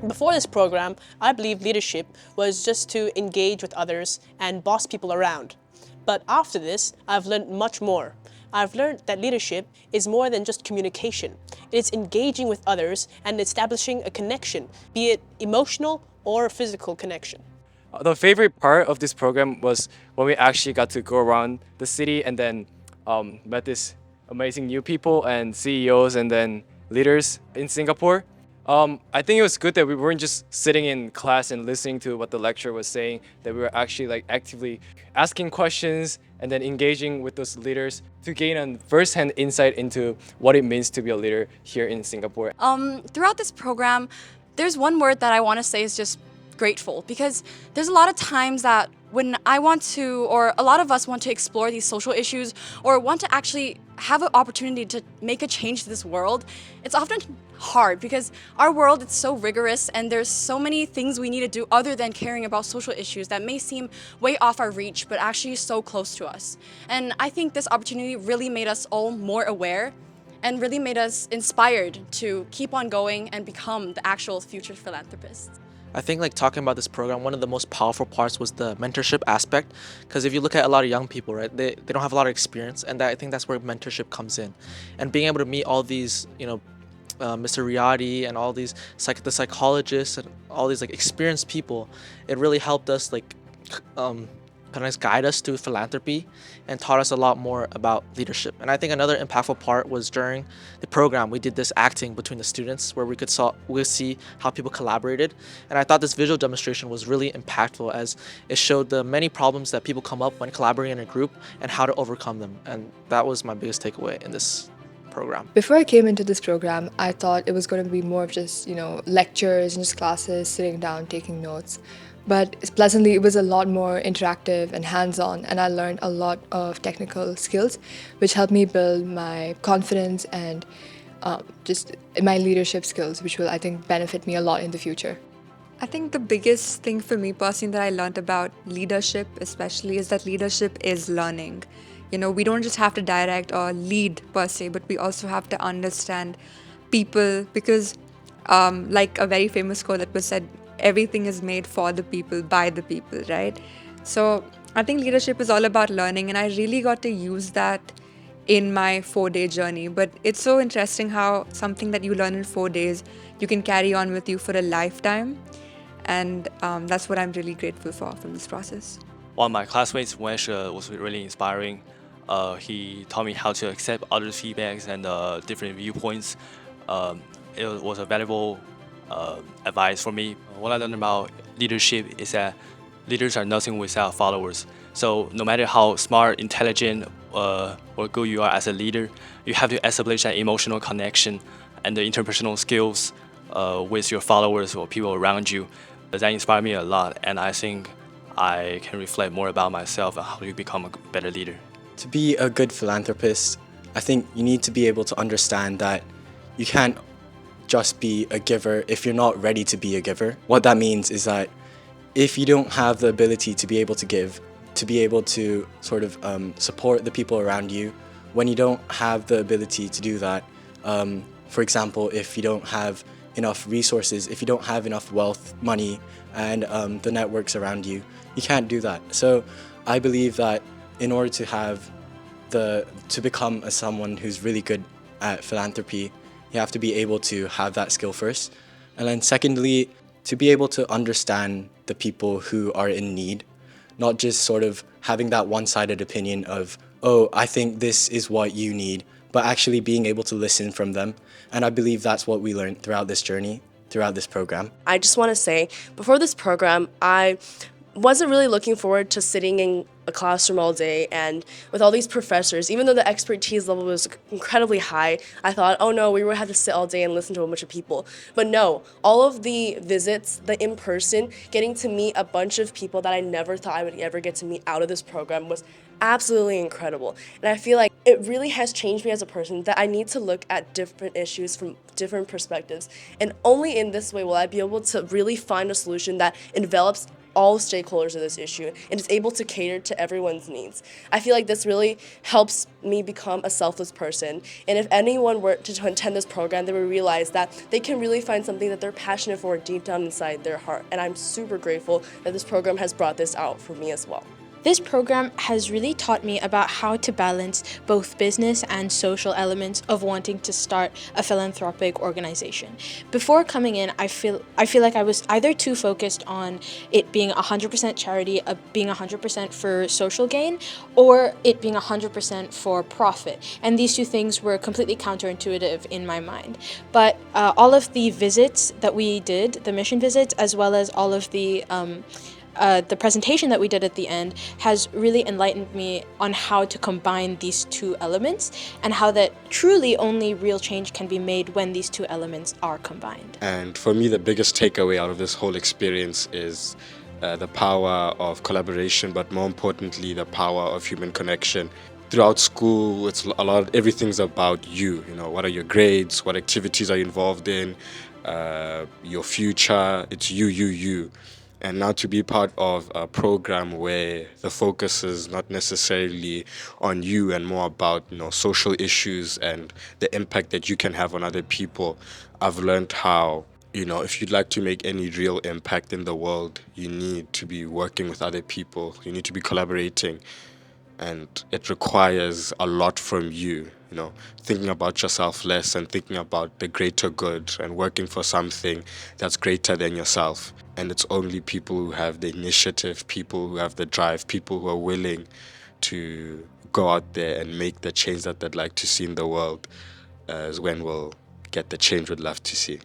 Before this program, I believed leadership was just to engage with others and boss people around. But after this, I've learned much more. I've learned that leadership is more than just communication. It's engaging with others and establishing a connection, be it emotional or physical connection. The favorite part of this program was when we actually got to go around the city and then met this amazing new people and CEOs and then leaders in Singapore. I think it was good that we weren't just sitting in class and listening to what the lecturer was saying, that we were actually like actively asking questions and then engaging with those leaders to gain a first-hand insight into what it means to be a leader here in Singapore. Throughout this program, there's one word that I want to say is just grateful, because there's a lot of times that when I want to, or a lot of us want to explore these social issues or want to actually have an opportunity to make a change to this world, it's often hard because our world is so rigorous and there's so many things we need to do other than caring about social issues that may seem way off our reach but actually so close to us. And I think this opportunity really made us all more aware and really made us inspired to keep on going and become the actual future philanthropists. I think like talking about this program, one of the most powerful parts was the mentorship aspect, because if you look at a lot of young people, right, they don't have a lot of experience, and I think that's where mentorship comes in. And being able to meet all these, Mr. Riyadi and all these the psychologists and all these like experienced people, it really helped us kind of guide us to philanthropy and taught us a lot more about leadership. And I think another impactful part was during the program, we did this acting between the students where we could see how people collaborated. And I thought this visual demonstration was really impactful as it showed the many problems that people come up when collaborating in a group and how to overcome them. And that was my biggest takeaway in this program. Before I came into this program, I thought it was going to be more of just, lectures and just classes, sitting down, taking notes. But pleasantly, it was a lot more interactive and hands-on, and I learned a lot of technical skills, which helped me build my confidence and just my leadership skills, which will, I think, benefit me a lot in the future. I think the biggest thing for me personally that I learned about leadership especially is that leadership is learning. We don't just have to direct or lead per se, but we also have to understand people because like a very famous quote that was said, everything is made for the people, by the people, right? So I think leadership is all about learning, and I really got to use that in my 4-day journey. But it's so interesting how something that you learn in 4 days, you can carry on with you for a lifetime. And that's what I'm really grateful for from this process. One of my classmates, Wesh, was really inspiring. He taught me how to accept others' feedbacks and different viewpoints. It was a valuable advice for me. What I learned about leadership is that leaders are nothing without followers. So no matter how smart, intelligent, or good you are as a leader, you have to establish that emotional connection and the interpersonal skills with your followers or people around you. That inspired me a lot, and I think I can reflect more about myself and how to become a better leader. To be a good philanthropist, I think you need to be able to understand that you can't just be a giver if you're not ready to be a giver. What that means is that if you don't have the ability to be able to give, to be able to sort of support the people around you, when you don't have the ability to do that, for example, if you don't have enough resources, if you don't have enough wealth, money, and the networks around you, you can't do that. So I believe that in order to become someone who's really good at philanthropy, you have to be able to have that skill first. And then secondly, to be able to understand the people who are in need, not just sort of having that one-sided opinion of, oh, I think this is what you need, but actually being able to listen from them. And I believe that's what we learned throughout this journey, throughout this program. I just want to say, before this program, I wasn't really looking forward to sitting in a classroom all day and with all these professors. Even though the expertise level was incredibly high, I thought, oh no, we would have to sit all day and listen to a bunch of people. But no, all of the visits, the in-person, getting to meet a bunch of people that I never thought I would ever get to meet out of this program was absolutely incredible. And I feel like it really has changed me as a person, that I need to look at different issues from different perspectives. And only in this way will I be able to really find a solution that envelops all stakeholders of this issue and is able to cater to everyone's needs. I feel like this really helps me become a selfless person. And if anyone were to attend this program, they would realize that they can really find something that they're passionate for deep down inside their heart. And I'm super grateful that this program has brought this out for me as well. This program has really taught me about how to balance both business and social elements of wanting to start a philanthropic organization. Before coming in, I feel like I was either too focused on it being 100% charity, being 100% for social gain, or it being 100% for profit. And these two things were completely counterintuitive in my mind. But all of the visits that we did, the mission visits, as well as all of the presentation that we did at the end has really enlightened me on how to combine these two elements and how that truly only real change can be made when these two elements are combined. And for me, the biggest takeaway out of this whole experience is the power of collaboration, but more importantly, the power of human connection. Throughout school, everything's about you. You know, what are your grades? What activities are you involved in? Your future. It's you. And now to be part of a program where the focus is not necessarily on you and more about, social issues and the impact that you can have on other people, I've learned how, if you'd like to make any real impact in the world, you need to be working with other people. You need to be collaborating. And it requires a lot from you, thinking about yourself less and thinking about the greater good and working for something that's greater than yourself. And it's only people who have the initiative, people who have the drive, people who are willing to go out there and make the change that they'd like to see in the world is when we'll get the change we'd love to see.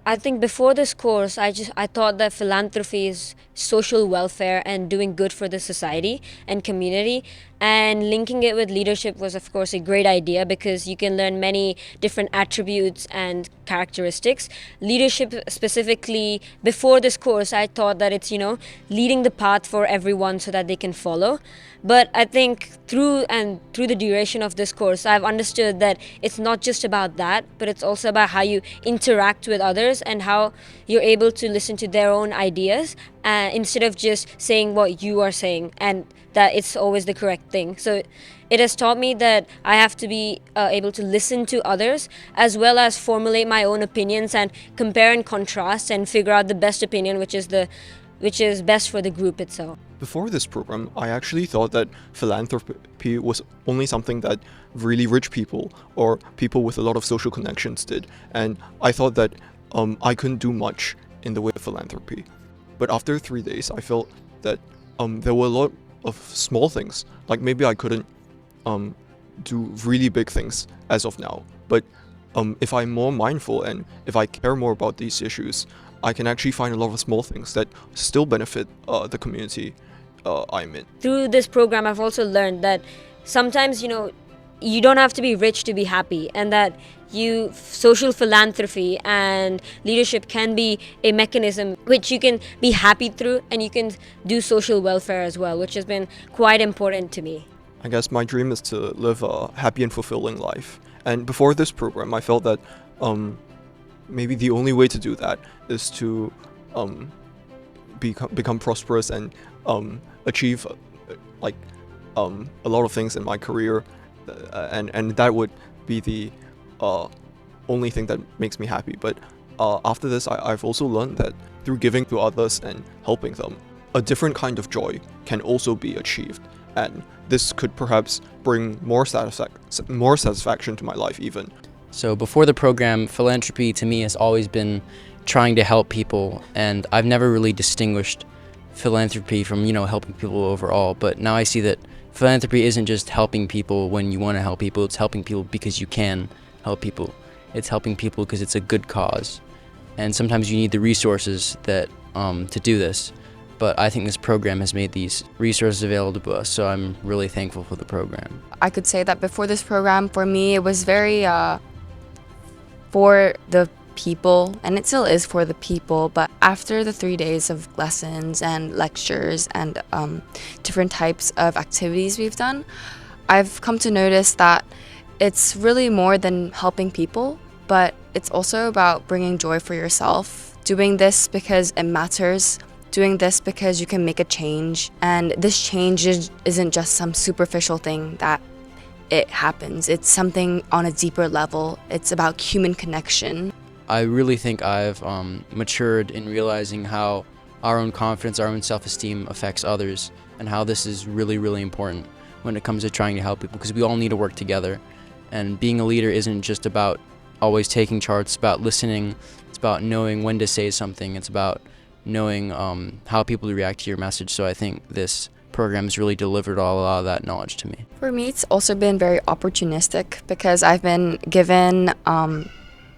I think before this course, I thought that philanthropy is social welfare and doing good for the society and community. And linking it with leadership was, of course, a great idea because you can learn many different attributes and characteristics. Leadership specifically, before this course, I thought that it's, leading the path for everyone so that they can follow. But I think through the duration of this course, I've understood that it's not just about that, but it's also about how you interact with others and how you're able to listen to their own ideas instead of just saying what you are saying and that it's always the correct thing. So it has taught me that I have to be able to listen to others as well as formulate my own opinions and compare and contrast and figure out the best opinion, which is best for the group itself. Before this program, I actually thought that philanthropy was only something that really rich people or people with a lot of social connections did. And I thought that I couldn't do much in the way of philanthropy. But after 3 days, I felt that there were a lot of small things. Like maybe I couldn't do really big things as of now. But if I'm more mindful and if I care more about these issues, I can actually find a lot of small things that still benefit the community I'm in. Through this program, I've also learned that sometimes, you don't have to be rich to be happy, and that social philanthropy and leadership can be a mechanism which you can be happy through, and you can do social welfare as well, which has been quite important to me. I guess my dream is to live a happy and fulfilling life. And before this program, I felt that maybe the only way to do that is to become prosperous and achieve a lot of things in my career, and that would be the only thing that makes me happy. But after this, I've also learned that through giving to others and helping them, a different kind of joy can also be achieved, and this could perhaps bring more satisfaction to my life even. So before the program, philanthropy to me has always been trying to help people, and I've never really distinguished philanthropy from, helping people overall. But now I see that philanthropy isn't just helping people when you want to help people, it's helping people because you can help people. It's helping people because it's a good cause. And sometimes you need the resources that to do this. But I think this program has made these resources available to us, so I'm really thankful for the program. I could say that before this program, for me, it was very for the people, and it still is for the people. But after the 3 days of lessons and lectures and different types of activities we've done, I've come to notice that it's really more than helping people, but it's also about bringing joy for yourself, doing this because it matters doing this because you can make a change, and this change isn't just some superficial thing that it happens. It's something on a deeper level. It's about human connection. I really think I've matured in realizing how our own confidence, our own self-esteem affects others, and how this is really, really important when it comes to trying to help people, because we all need to work together. And being a leader isn't just about always taking charge, it's about listening, it's about knowing when to say something, it's about knowing how people react to your message. So I think this program has really delivered a lot of that knowledge to me. For me, it's also been very opportunistic because I've been given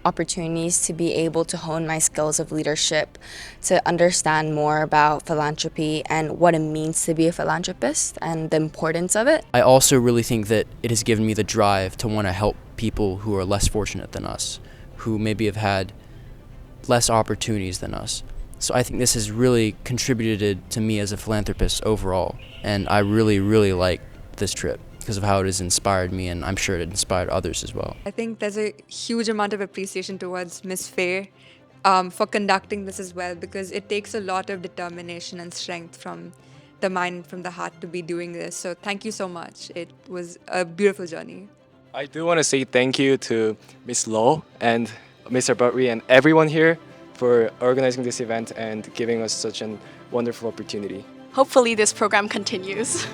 opportunities to be able to hone my skills of leadership, to understand more about philanthropy and what it means to be a philanthropist and the importance of it. I also really think that it has given me the drive to want to help people who are less fortunate than us, who maybe have had less opportunities than us. So I think this has really contributed to me as a philanthropist overall, and I really, really like this trip because of how it has inspired me, and I'm sure it inspired others as well. I think there's a huge amount of appreciation towards Miss Faye for conducting this as well, because it takes a lot of determination and strength from the mind, from the heart to be doing this. So thank you so much. It was a beautiful journey. I do want to say thank you to Miss Lo and Mr. Bartri and everyone here for organizing this event and giving us such a wonderful opportunity. Hopefully this program continues.